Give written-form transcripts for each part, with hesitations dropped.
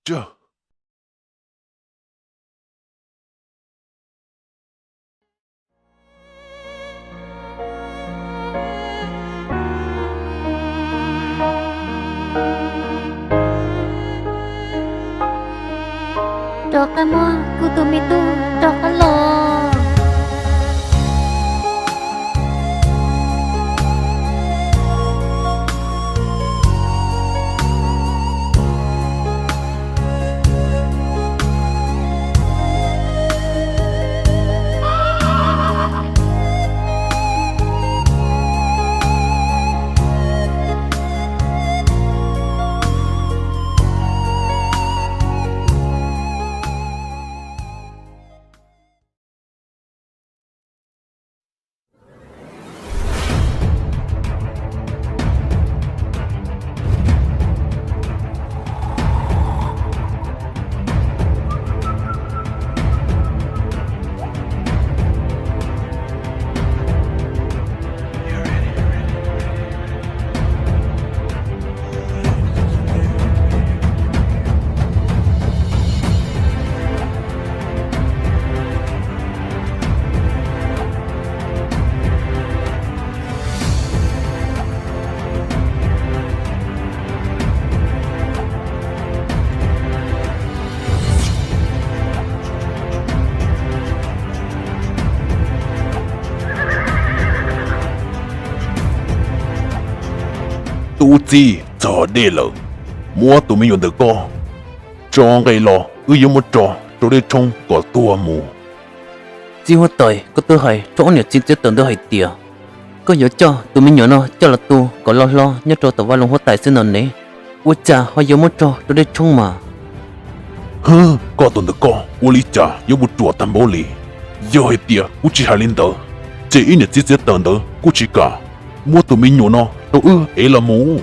Chờ. Toka mo, kutumitu, toka lo. Tu chi cho đê lờ mua tụi mình nhận được co cho cái lò yếu một trò rồi đi trông có tua mù chỉ hoa tỏi có tôi hay chỗ này chỉ tưởng tôi hay tiệt có nhớ cho tụi mình nhớ nó cho là tu có lo nhớ cho tàu vào lồng hoa tài xin nón này ui cha hoa yếu một trò rồi đi trông mà hơ có tuần được co u lý cha yếu một chùa tam bố lì giờ hay tiệt u chỉ hai linh tờ chỉ ít nhất chỉ tờ tờ u chỉ cả mua tụi mình nhổ nó tôi ấy là mù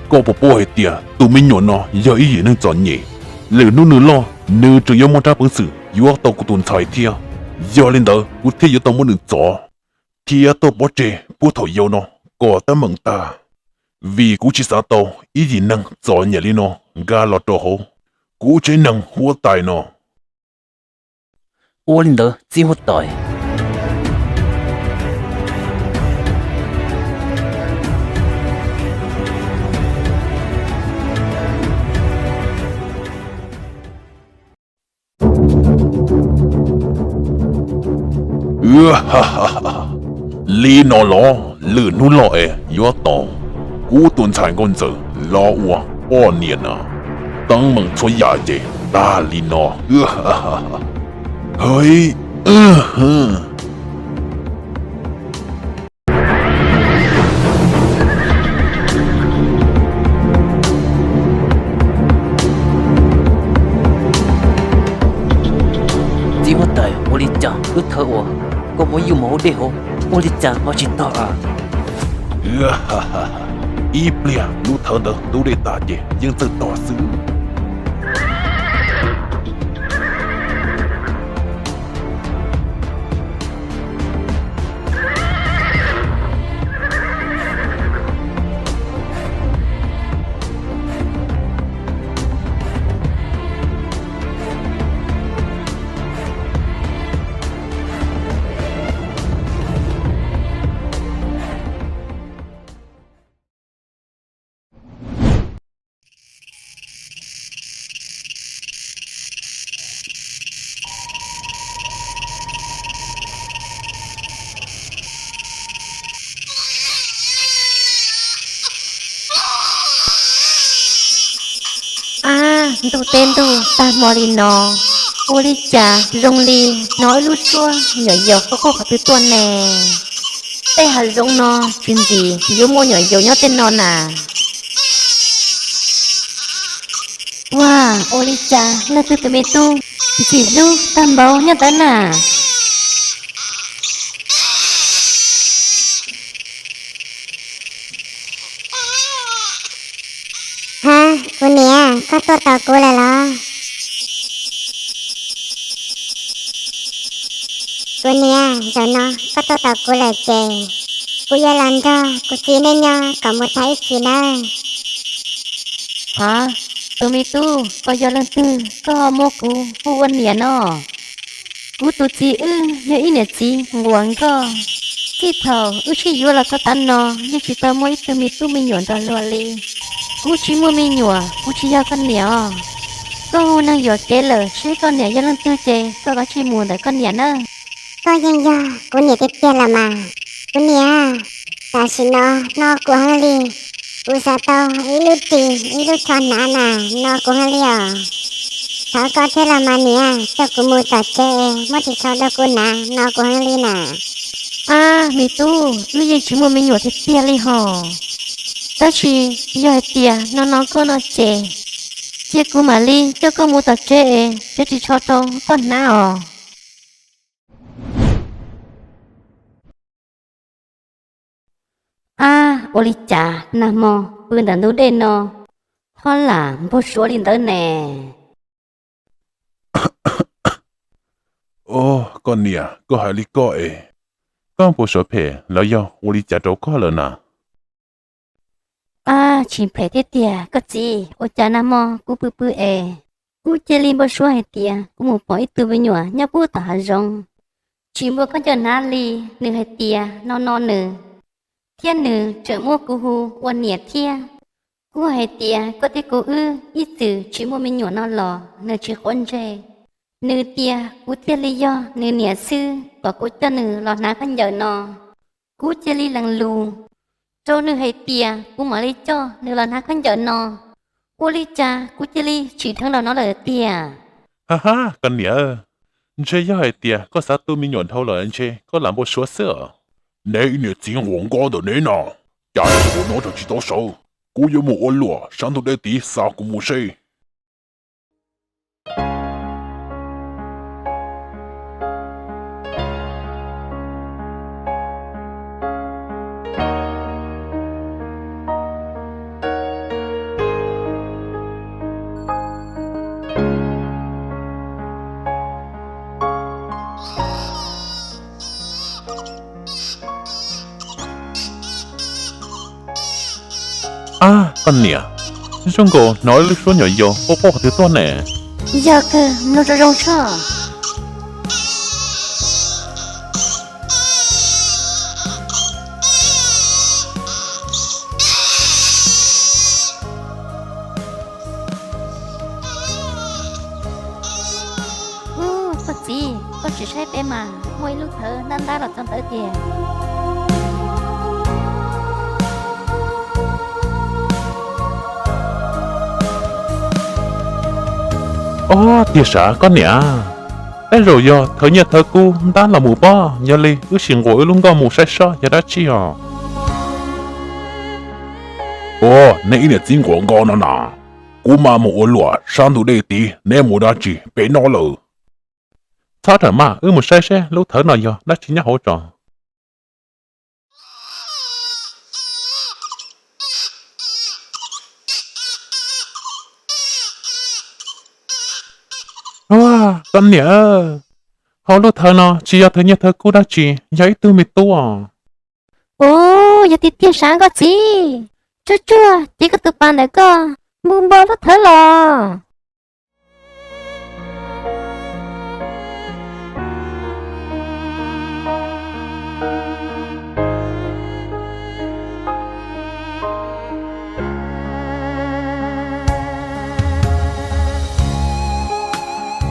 có bộ bộ hay tiệt tụi mình nhổ nó giờ ý gì nên chọn nhỉ lỡ nu lo nu chỉ yếu một trăm phần sự yếu tàu của tuần sai tiệt giờ linh tờ u thấy yếu tàu một đường chó tiệt tàu bỏ chế bố thổi yếu nó có ta mừng ta vì cú chỉ sao tàu ý gì năng chọn nhỉ li nó ga lọt đồ hồ cú chế năng hoa tài nó ôi linh đó chỉ hoa tỏi lý nó lo lử nu lo yếu tàu cú tuần sai con giờ lo ua bao niên à tăng mừng cho nhà gì ta lý nó hơi chỉ hoa tỏi ôi linh cha cứ thở ủa có mỗi yêu máu để hồ ôi linh cha nó chỉ tỏ à ý bia nu thở đỡ tu để ta gì nhưng tự tỏ xứ Tu tên tu ta morino uli cha rong li nói lu xua nhỏ nhỏ có khó khăn tuần nè đây hà rong nó chuyện gì yếu mua nhỏ yếu nhỏ tên nó nà wow uli cha là tu tụi tu chỉ lu tam bao nhá ta nà ha cô nè có tôi tao cô là lo cô nè giờ nó có tôi tao cô là chè cô giờ làm cho cô chỉ nên nhá có một thấy gì nữa hả tụi mi tu có do lần tư có mua cú mua quân nhẹ nó cú tụi chị nhớ ý nè chị nguồn có cái thầu chỉ vô là có tan nó nhưng chỉ tao mỗi tụi mi tu mi nhuận tao luôn đi cú chỉ mua mi nhuận cú chỉ giao con nhẹ có năng dọa kế lờ sẽ con nhẹ do lần tư chê có chỉ mua để con nhẹ nữa có dân do của nhà cái kia là mà của nhà ta xin nó của hắn đi của sao tao ý lúc cho nã nó của hắn đi à thảo có thế là mà nè cho của mua tờ chê mất thì sao đâu của nó của hắn đi nè à mi tu bây giờ chỉ mua mi nhuận thì tiền đi hò ta chỉ giờ tiền nó có nó chê chê của mà đi cho con mua tờ chê chứ chỉ cho tao con nào à oli cha nam mô bươn đàn núi đen nó họ là một số linh tới nè Ô, con nè, có hai lý có ê. Con bộ sở phê, là do ô lý trả trâu có lần à. à chỉ phải thế tiệt cái gì ô cha nam mô cú bự bự cú chơi linh một số hay tiệt cú một bỏ ít từ bên nhỏ nhá bút tả rong chỉ một con chân ná li nửa hay tiệt nó nửa thiên nửa trợ mua cú hu quan nhiệt thiên cú hay tiệt có thể cú ít từ chỉ một mình nhỏ nó lò nửa chỉ con rể nửa tiệt cú tiệt lý do nửa nhiệt sư và cú cho nửa lò ná con giờ nó cú chơi li lằng lù cho nửa hay tiệt cú mở lý cho nửa lò ná con giờ nó cú lý cha cú chơi li chỉ thằng nào nó là tiệt Ha ha, con nè. Chế do hai tia, có sao tôi mình nhuận thâu lời anh chế, có làm bộ số sữa. Nè nè chính hoàng qua đồ nè nà. Chả bộ nó cho chỉ tao sâu. Cú yếu mù ôn lụa, sáng thủ đế tí sao cũng mù xê. À, con nè. Chúng cô nói lúc số nhỏ vô, bố thứ to nè. giờ cơ nó ra rong sao có gì có chỉ sai bé mà mỗi lúc thở nan đa là trong tới tiền Ô, tiệt xã con nè. Đây rồi do, thở nhật thở cu, ta là mù bò, nhờ li, ước xin ngồi luôn có mù sai so, giờ đã chi à. Ô, nãy nè chính quảng cáo nó nà. Cú mà mù ôn lụa, sáng thủ đế tí, nè mù đã chỉ, bé nó lờ. Sao thở mà, mù sai xe, lúc thở nào do, đã chỉ nhá hỗ trợ. Wow, con nè. Họ lúc thở nó, chỉ do thở nhật thở cu đã chỉ, giấy tư mì tu à. ô giờ thì tiền sáng có gì chưa chỉ có tụi bạn này cơ mua bao nó thở lò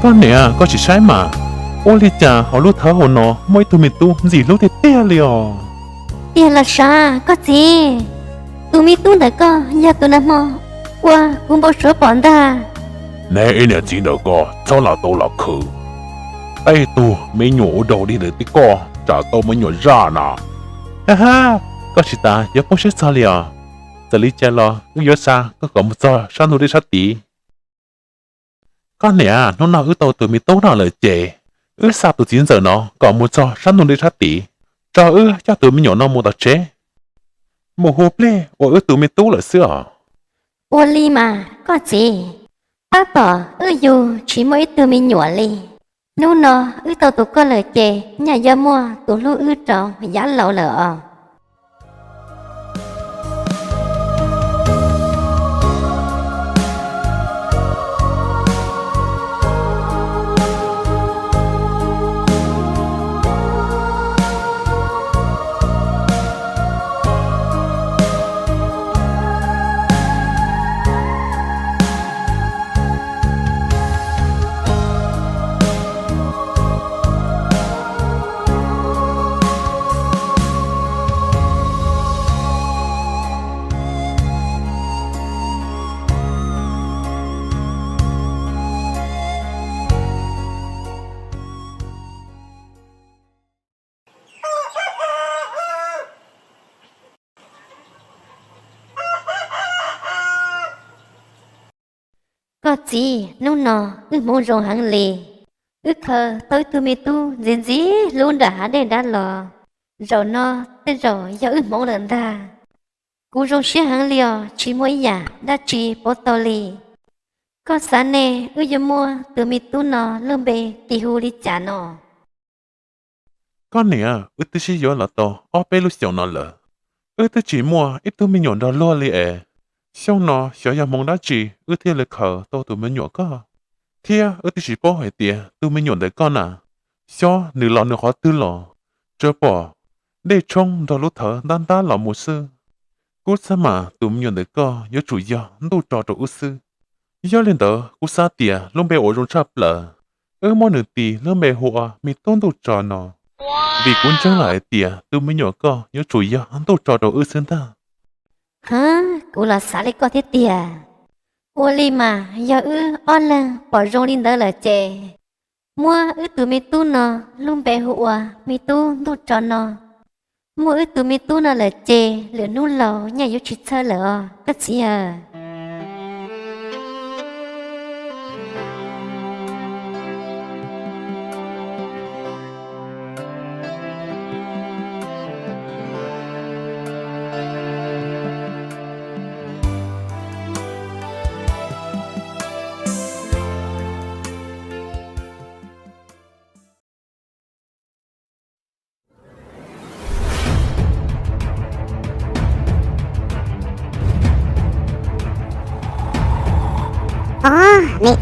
Con nè, có chỉ sai mà. Ô lì chà, họ lúc thở hồ nó, mỗi tụi mình tu, gì lúc thì tê liò. tiền là sao có gì tụi mi tu này cơ giờ tụi nó mò qua cũng bao số bọn ta Nè, nè, chỉ được có, cháu là tôi là khử. Ê tu, mấy nhổ đầu đi để tí co, trả tôi mới nhổ ra nà. Ha ha, có chỉ ta, giờ bố sẽ sao liò. Giờ lý chà lo, cứ nhớ xa, có có một giờ, sáng thu đi sát tí. Con nè, nó nào ước tàu tụi mình tốt nào lời chê. Ước sao tụi 9 giờ nó, có một giờ, sáng thu đi sát tí. Cho cho tụi mình nhỏ nó một tờ chế. Một hộp lê, ước tụi mình tốt là xưa. ô li mà có gì bác bỏ dù chỉ mỗi tụi mi nhỏ li nếu nó tàu tụi có lời chê nhà do mua tụi lu trọ giá lậu lợ có gì nô nọ muốn rong hàng lì khờ tới tụi mi tu gì luôn đã để đã lò rồi nó tới rồi giờ mong lần ta cú rong xí hàng liò chỉ mỗi nhà đã chỉ bố tàu lì có sáng nè giờ mua tụi mi tu nọ lương bề tì hù đi trả nọ con nè ư tư chỉ gió là to ở bên lúc xíu nó lợ ư tư chỉ mua ít tụi mình nhọn đó lo li xong nó xíu nhà mong đã chỉ ư thiên lực khờ to tụi mình nhọn có thia ư tư chỉ bỏ hỏi tiền tụi mình nhọn đấy con à xíu nửa lọ nửa khó tư lọ chờ bỏ để trông đó lúc thở đan ta lọ một sư cú sa mà tụi mình nhọn đấy có nhớ chủ yếu đủ trò đồ ư sư do lên đó cú sa tiền luôn bề ổ rong chập lợ mỗi nửa tì luôn bề hùa mi tôn đủ trò nó vì cuốn trở lại tìa tôi mới nhỏ co nhớ chủ yếu hắn tôi trò đầu ư sơn ta hả cú là xã lấy có thế tìa ô li mà giờ on là bỏ rong lên đó là chè mua tụi mi tu nọ luôn bè hụa mi tu tu trò nọ mua tụi mi tu nọ là chè lửa nu lẩu nhà yếu chỉ chơi lửa cái gì à mẹ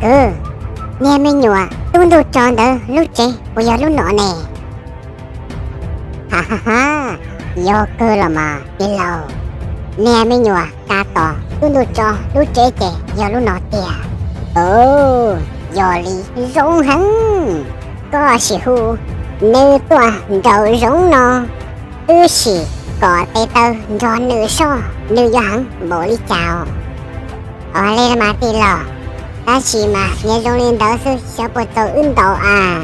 nè mẹ nhựa tôi đủ tròn đó lúc trẻ bây giờ lúc nọ nè ha do cơ là mà đi lâu nè mẹ nhựa ta tỏ tôi đủ tròn lúc trẻ trẻ giờ lúc nọ tè do lý rong hắn có sĩ hù nữ tòa đầu rong nọ sĩ có tay tơ do nữ so nữ do hắn bộ lý chào ở đây là mà đi lò ta chỉ mà nghe rong lên đó sư sẽ bộ tàu ưng tàu à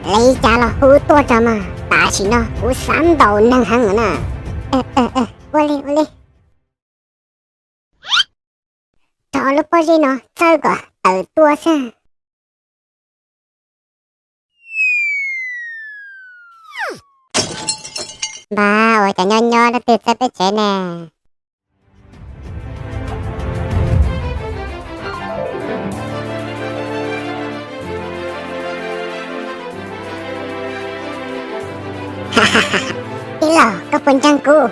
lấy trả là hú to cho mà ta chỉ nó hú sám tàu năng hăng ở nè vô đi cho lúc bao giờ nó chơi cả ở tua xa ba ôi chả nho nó từ sẽ biết chế nè Ilo, kepuncangku.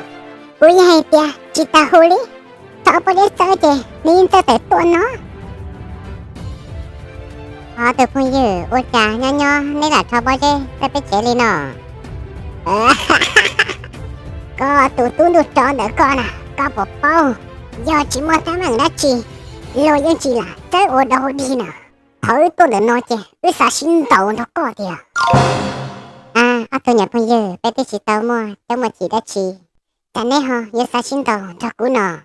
Uya hetia, cita huli. Tak boleh saja, ni tak tetua no. Tôi phun dữ, ôi chà, nho, này là thọ bao giờ, tôi phải chế đi nó. Có tụi tôi được tròn đỡ con à, có bộ bao. Do chỉ một tháng hàng đã chi, lôi dân chỉ là tới ở đâu đi nè. Thôi tôi đỡ nói chè, ư xa xin tàu nó có kìa. Tôi nhập bây giờ, bé tí chỉ tàu mua, tao mà chỉ đã chỉ. Chả nè hả, giờ xa xin tàu, cho cú nọ.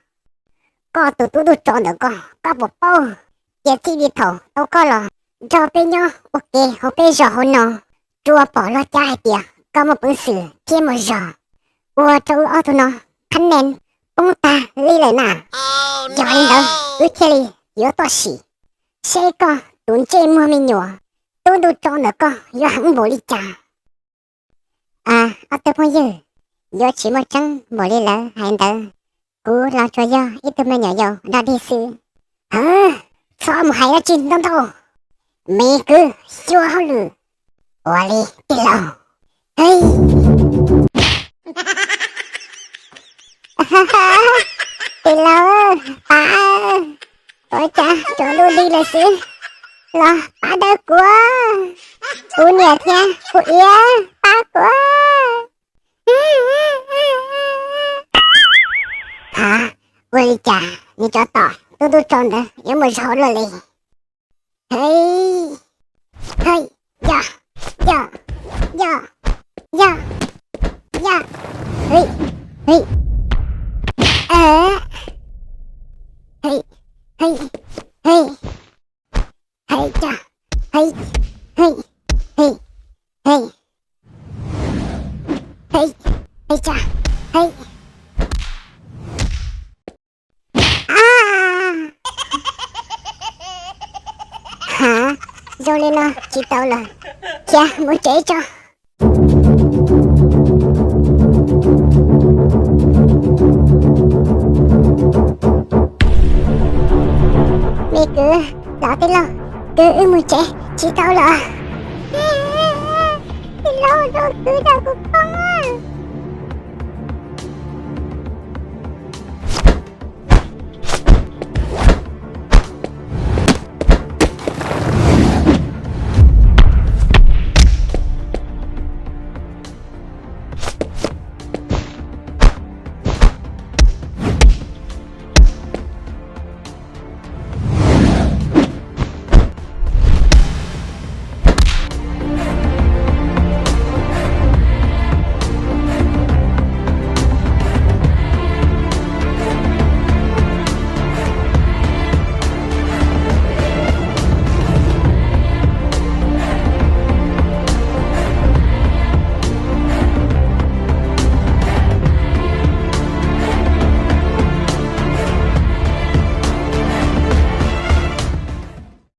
Có tụi tôi được tròn đỡ con, có bộ bao. Giờ thì đi thầu, tao có lò. Cho bé nhó, ok, họ bé rõ hôn nọ. Chua bỏ lo chai kìa, có một bữa sửa, kia một rõ. Ủa châu ở tụi nó, khăn nền, bông ta, lý lời nà. Giờ lên đâu, ư kia li, yếu tỏa xỉ. Xe con, tụi chê mua mình nhổ. Tôi được tròn đỡ con, yếu hẳn bố lý chà. Tôi bây giờ, do chỉ một chân bỏ đi lỡ hay tớ. Cú lo cho do, ít tôi mới nhỏ dầu, đã đi sư. Sao mà hay là chín tâm thô. Mẹ cứ, chua hao lử. Ủa đi, đi lâu. Hey. Đi lâu, bà. Ôi cha, cho luôn đi là sư. Lo, bà đỡ quá. Ú nhẹ nha, ú ia, bà quá. Hả? Ôi chà, như cho tỏ, tôi tròn đó, yếu mà rõ rồi lì. Hey, hey, dạ, dạ, dạ, dạ, dạ, hey, hey, hey, hey, hey, hey, cha, hey, hey, hey, hey, hey, hey, cha, hey. rồi lên nó chỉ tao là cha muốn chế cho mẹ cứ đó tới lâu cứ muốn chế chỉ tao là lâu rồi cứ đâu có con